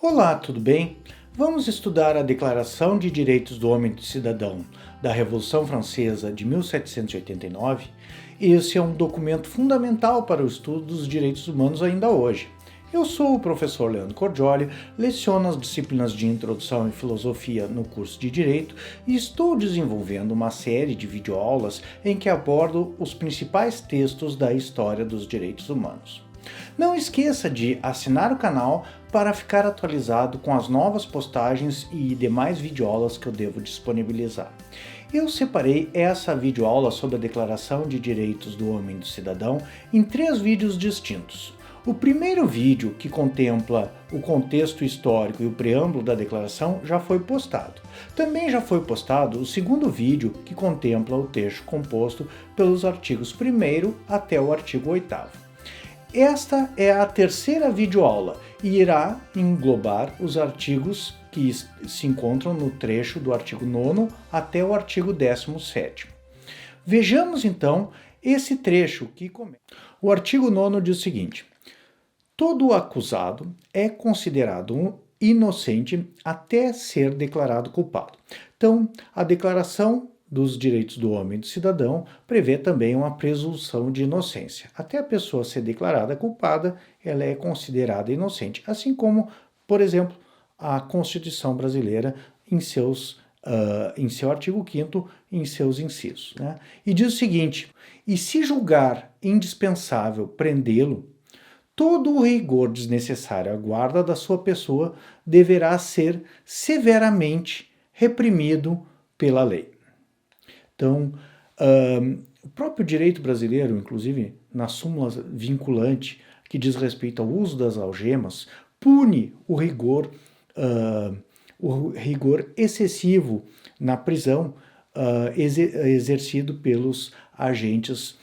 Olá, tudo bem? Vamos estudar a Declaração de Direitos do Homem e do Cidadão da Revolução Francesa de 1789. Esse é um documento fundamental para o estudo dos direitos humanos ainda hoje. Eu sou o professor Leandro Cordioli, leciono as disciplinas de Introdução e Filosofia no curso de Direito e estou desenvolvendo uma série de videoaulas em que abordo os principais textos da história dos direitos humanos. Não esqueça de assinar o canal para ficar atualizado com as novas postagens e demais videoaulas que eu devo disponibilizar. Eu separei essa videoaula sobre a Declaração de Direitos do Homem e do Cidadão em 3 vídeos distintos. O primeiro vídeo, que contempla o contexto histórico e o preâmbulo da declaração, já foi postado. Também já foi postado o segundo vídeo, que contempla o texto composto pelos artigos 1º até o artigo 8º. Esta é a terceira videoaula e irá englobar os artigos que se encontram no trecho do artigo 9º até o artigo 17º. Vejamos então esse trecho que começa. O artigo 9º diz o seguinte: todo acusado é considerado inocente até ser declarado culpado. Então, a Declaração dos Direitos do Homem e do Cidadão prevê também uma presunção de inocência. Até a pessoa ser declarada culpada, ela é considerada inocente, assim como, por exemplo, a Constituição brasileira em seu artigo 5º, em seus incisos, né? E diz o seguinte: e se julgar indispensável prendê-lo, todo o rigor desnecessário à guarda da sua pessoa deverá ser severamente reprimido pela lei. Então, o próprio direito brasileiro, inclusive na súmula vinculante que diz respeito ao uso das algemas, pune o rigor excessivo na prisão exercido pelos agentes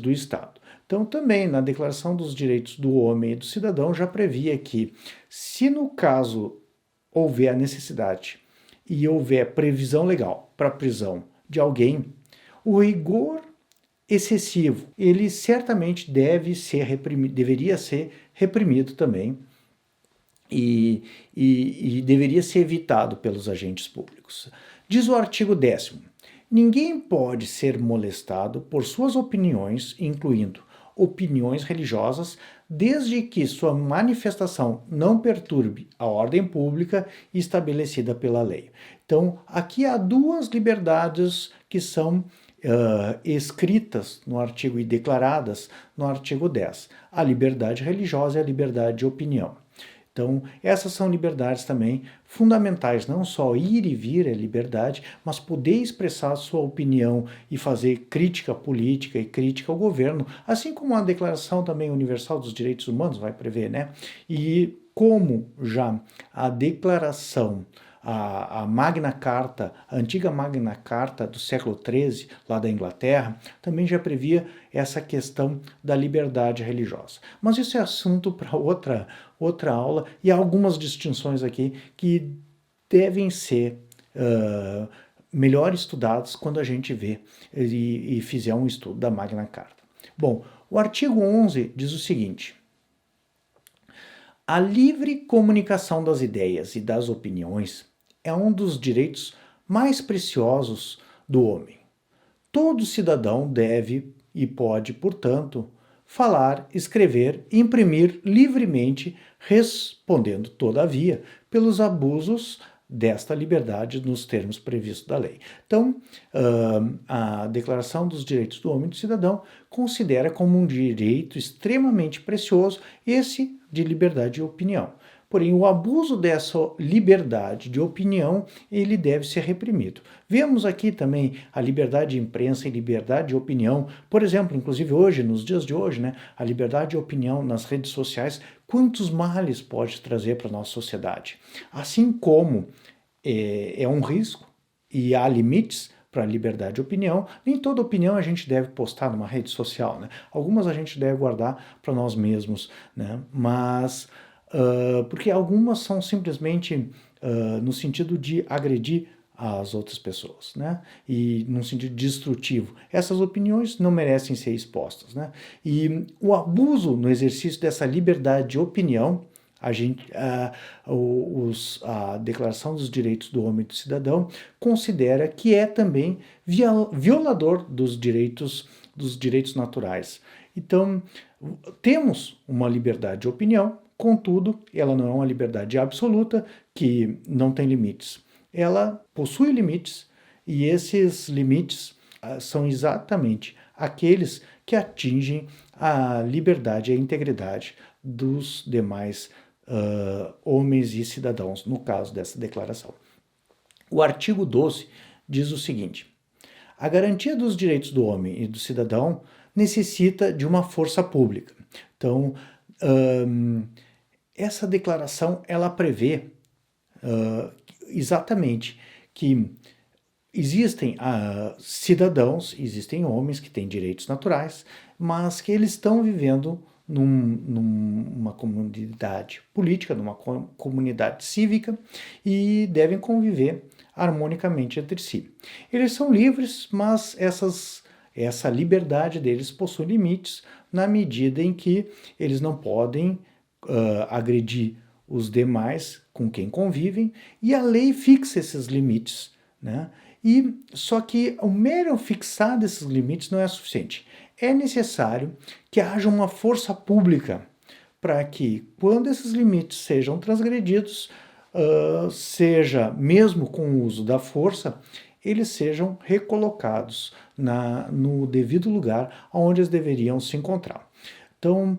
do Estado. Então, também na Declaração dos Direitos do Homem e do Cidadão já previa que, se no caso houver a necessidade e houver previsão legal para a prisão de alguém, o rigor excessivo, ele certamente deveria ser reprimido também e deveria ser evitado pelos agentes públicos. Diz o artigo 10º: ninguém pode ser molestado por suas opiniões, incluindo opiniões religiosas, desde que sua manifestação não perturbe a ordem pública estabelecida pela lei. Então, aqui há 2 liberdades que são escritas no artigo e declaradas no artigo 10. A liberdade religiosa e a liberdade de opinião. Então, essas são liberdades também fundamentais, não só ir e vir é liberdade, mas poder expressar a sua opinião e fazer crítica política e crítica ao governo, assim como a Declaração também Universal dos Direitos Humanos vai prever, né? E como já a declaração, a Magna Carta, a antiga Magna Carta do século XIII, lá da Inglaterra, também já previa essa questão da liberdade religiosa. Mas isso é assunto para outra aula, e há algumas distinções aqui que devem ser melhor estudadas quando a gente vê e fizer um estudo da Magna Carta. Bom, o artigo 11 diz o seguinte: a livre comunicação das ideias e das opiniões é um dos direitos mais preciosos do homem. Todo cidadão deve e pode, portanto, falar, escrever e imprimir livremente, respondendo, todavia, pelos abusos desta liberdade nos termos previstos da lei. Então, a Declaração dos Direitos do Homem e do Cidadão considera como um direito extremamente precioso esse de liberdade de opinião. Porém, o abuso dessa liberdade de opinião, ele deve ser reprimido. Vemos aqui também a liberdade de imprensa e liberdade de opinião. Por exemplo, inclusive hoje, nos dias de hoje, né, a liberdade de opinião nas redes sociais, quantos males pode trazer para a nossa sociedade. Assim como é um risco e há limites para a liberdade de opinião, nem toda opinião a gente deve postar numa rede social, né? Algumas a gente deve guardar para nós mesmos, né? Mas porque algumas são simplesmente no sentido de agredir as outras pessoas, né? E num sentido destrutivo. Essas opiniões não merecem ser expostas, né? E o abuso no exercício dessa liberdade de opinião, A Declaração dos Direitos do Homem e do Cidadão considera que é também violador dos direitos naturais. Então, temos uma liberdade de opinião, contudo, ela não é uma liberdade absoluta, que não tem limites. Ela possui limites, e esses limites são exatamente aqueles que atingem a liberdade e a integridade dos demais homens e cidadãos, no caso dessa declaração. O artigo 12 diz o seguinte: a garantia dos direitos do homem e do cidadão necessita de uma força pública. Então, essa declaração ela prevê exatamente que existem cidadãos, existem homens que têm direitos naturais, mas que eles estão vivendo numa comunidade política, numa comunidade cívica, e devem conviver harmonicamente entre si. Eles são livres, mas essa liberdade deles possui limites, na medida em que eles não podem agredir os demais com quem convivem, e a lei fixa esses limites, né? Só que o mero fixar desses limites não é suficiente. É necessário que haja uma força pública para que, quando esses limites sejam transgredidos, seja mesmo com o uso da força, eles sejam recolocados no devido lugar onde eles deveriam se encontrar. Então,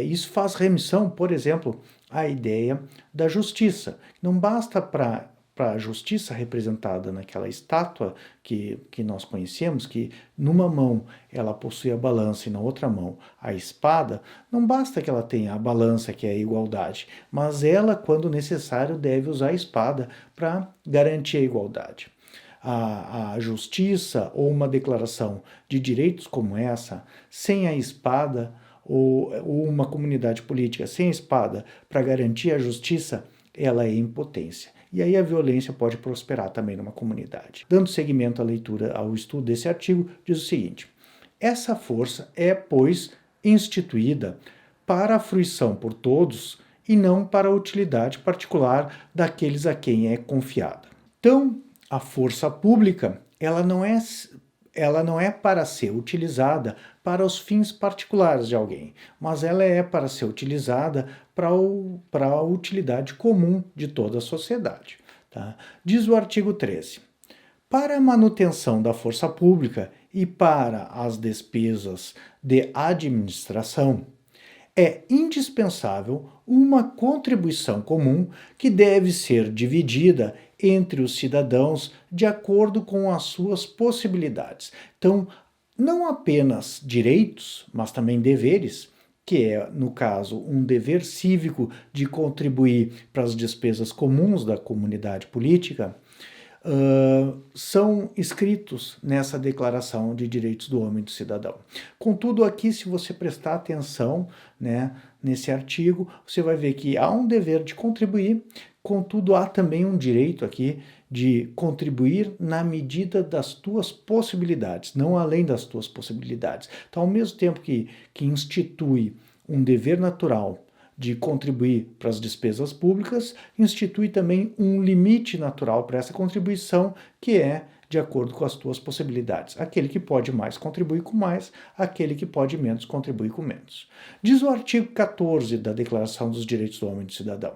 isso faz remissão, por exemplo, à ideia da justiça. Não basta para a justiça representada naquela estátua que nós conhecemos, que numa mão ela possui a balança e na outra mão a espada, não basta que ela tenha a balança, que é a igualdade, mas ela, quando necessário, deve usar a espada para garantir a igualdade. A justiça ou uma declaração de direitos como essa, sem a espada, ou uma comunidade política sem espada para garantir a justiça, ela é impotência. E aí a violência pode prosperar também numa comunidade. Dando seguimento à leitura, ao estudo desse artigo, diz o seguinte: essa força é, pois, instituída para a fruição por todos e não para a utilidade particular daqueles a quem é confiada. Então, a força pública, ela não é para ser utilizada para os fins particulares de alguém, mas ela é para ser utilizada para a utilidade comum de toda a sociedade. Tá? Diz o artigo 13. Para a manutenção da força pública e para as despesas de administração, é indispensável uma contribuição comum que deve ser dividida entre os cidadãos de acordo com as suas possibilidades. Então, não apenas direitos, mas também deveres, que é, no caso, um dever cívico de contribuir para as despesas comuns da comunidade política, são escritos nessa Declaração de Direitos do Homem e do Cidadão. Contudo, aqui, se você prestar atenção, né, nesse artigo, você vai ver que há um dever de contribuir, contudo, há também um direito aqui de contribuir na medida das tuas possibilidades, não além das tuas possibilidades. Então, ao mesmo tempo que institui um dever natural de contribuir para as despesas públicas, institui também um limite natural para essa contribuição, que é de acordo com as tuas possibilidades. Aquele que pode mais contribui com mais, aquele que pode menos contribui com menos. Diz o artigo 14 da Declaração dos Direitos do Homem e do Cidadão: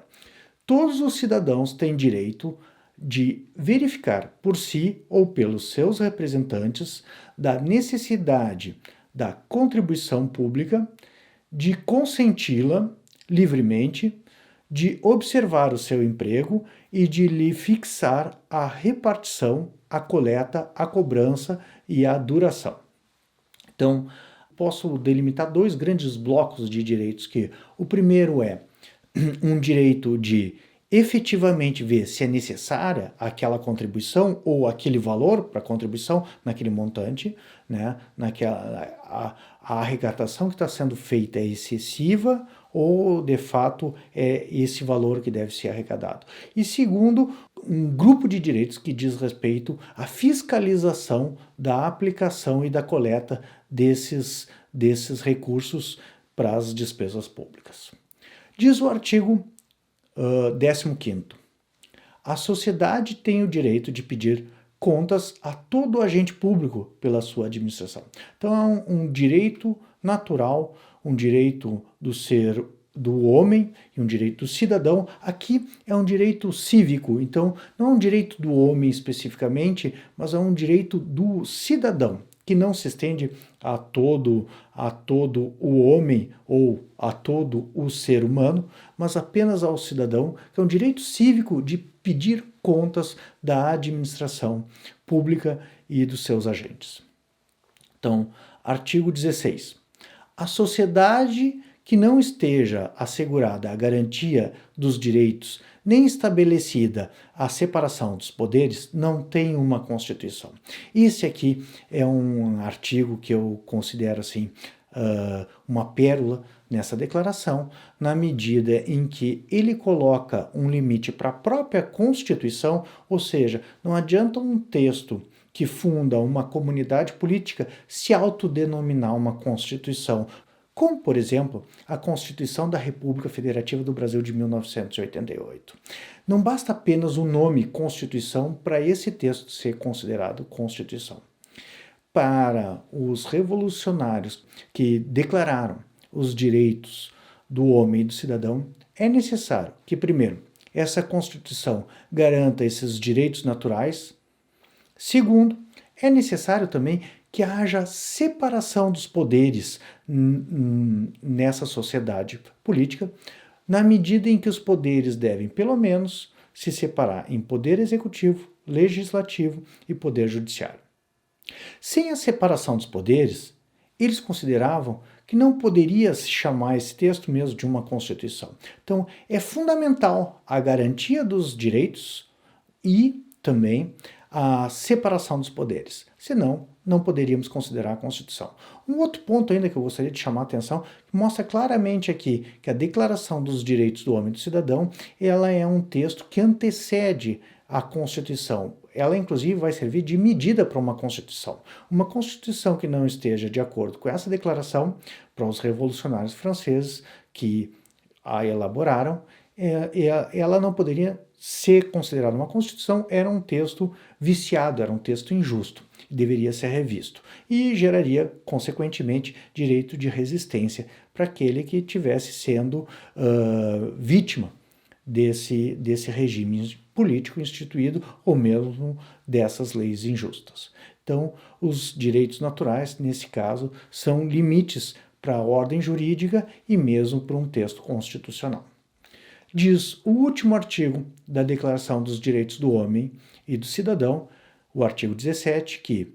todos os cidadãos têm direito de verificar por si ou pelos seus representantes da necessidade da contribuição pública, de consenti-la livremente, de observar o seu emprego e de lhe fixar a repartição, a coleta, a cobrança e a duração. Então, posso delimitar dois grandes blocos de direitos que o primeiro é um direito de efetivamente ver se é necessária aquela contribuição ou aquele valor para a contribuição naquele montante, né? A arrecadação que está sendo feita é excessiva ou, de fato, é esse valor que deve ser arrecadado. E segundo, um grupo de direitos que diz respeito à fiscalização da aplicação e da coleta desses recursos para as despesas públicas. Diz o artigo 15º. A sociedade tem o direito de pedir contas a todo agente público pela sua administração. Então é um direito natural, um direito do homem e um direito do cidadão. Aqui é um direito cívico, então não é um direito do homem especificamente, mas é um direito do cidadão, que não se estende a todo o homem ou a todo o ser humano, mas apenas ao cidadão, que é um direito cívico de pedir contas da administração pública e dos seus agentes. Então, artigo 16. A sociedade que não esteja assegurada a garantia dos direitos nem estabelecida a separação dos poderes não tem uma Constituição. Esse aqui é um artigo que eu considero assim uma pérola nessa declaração, na medida em que ele coloca um limite para a própria Constituição, ou seja, não adianta um texto que funda uma comunidade política se autodenominar uma Constituição, como, por exemplo, a Constituição da República Federativa do Brasil de 1988. Não basta apenas o nome Constituição para esse texto ser considerado Constituição. Para os revolucionários que declararam os direitos do homem e do cidadão, é necessário que, primeiro, essa Constituição garanta esses direitos naturais. Segundo, é necessário também que haja separação dos poderes nessa sociedade política, na medida em que os poderes devem, pelo menos, se separar em poder executivo, legislativo e poder judiciário. Sem a separação dos poderes, eles consideravam que não poderia se chamar esse texto mesmo de uma Constituição. Então, é fundamental a garantia dos direitos e também a separação dos poderes. Senão, não poderíamos considerar a Constituição. Um outro ponto ainda que eu gostaria de chamar a atenção, que mostra claramente aqui que a Declaração dos Direitos do Homem e do Cidadão, ela é um texto que antecede a Constituição. Ela, inclusive, vai servir de medida para uma Constituição. Uma Constituição que não esteja de acordo com essa declaração, para os revolucionários franceses que a elaboraram, ela não poderia ser considerada uma Constituição, era um texto viciado, era um texto injusto, deveria ser revisto e geraria, consequentemente, direito de resistência para aquele que estivesse sendo vítima desse regime político instituído ou mesmo dessas leis injustas. Então, os direitos naturais, nesse caso, são limites para a ordem jurídica e mesmo para um texto constitucional. Diz o último artigo da Declaração dos Direitos do Homem e do Cidadão, o artigo 17, que,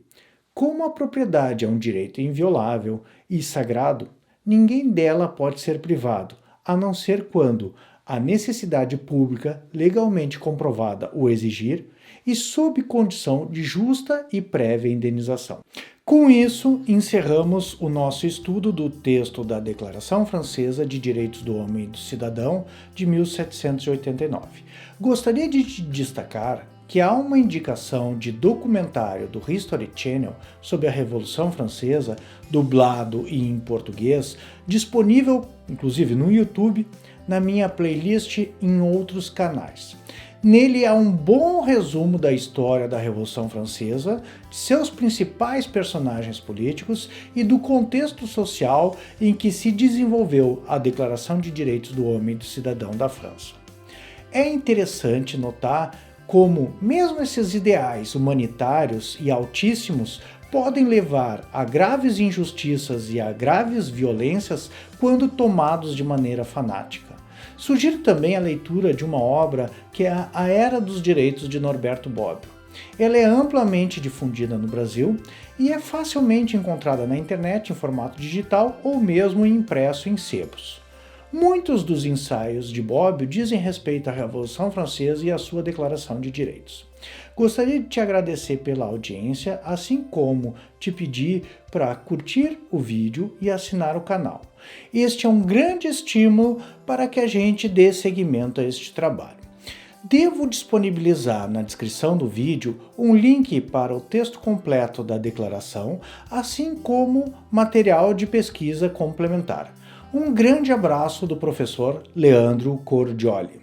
como a propriedade é um direito inviolável e sagrado, ninguém dela pode ser privado, a não ser quando a necessidade pública legalmente comprovada o exigir e sob condição de justa e prévia indenização. Com isso, encerramos o nosso estudo do texto da Declaração Francesa de Direitos do Homem e do Cidadão de 1789. Gostaria de destacar que há uma indicação de documentário do History Channel sobre a Revolução Francesa, dublado e em português, disponível, inclusive no YouTube, na minha playlist em outros canais. Nele há um bom resumo da história da Revolução Francesa, de seus principais personagens políticos e do contexto social em que se desenvolveu a Declaração de Direitos do Homem e do Cidadão da França. É interessante notar como, mesmo esses ideais humanitários e altíssimos, podem levar a graves injustiças e a graves violências quando tomados de maneira fanática. Sugiro também a leitura de uma obra que é A Era dos Direitos de Norberto Bobbio. Ela é amplamente difundida no Brasil e é facilmente encontrada na internet em formato digital ou mesmo impresso em sebos. Muitos dos ensaios de Bobbio dizem respeito à Revolução Francesa e à sua Declaração de Direitos. Gostaria de te agradecer pela audiência, assim como te pedir para curtir o vídeo e assinar o canal. Este é um grande estímulo para que a gente dê seguimento a este trabalho. Devo disponibilizar na descrição do vídeo um link para o texto completo da declaração, assim como material de pesquisa complementar. Um grande abraço do professor Leandro Cordioli.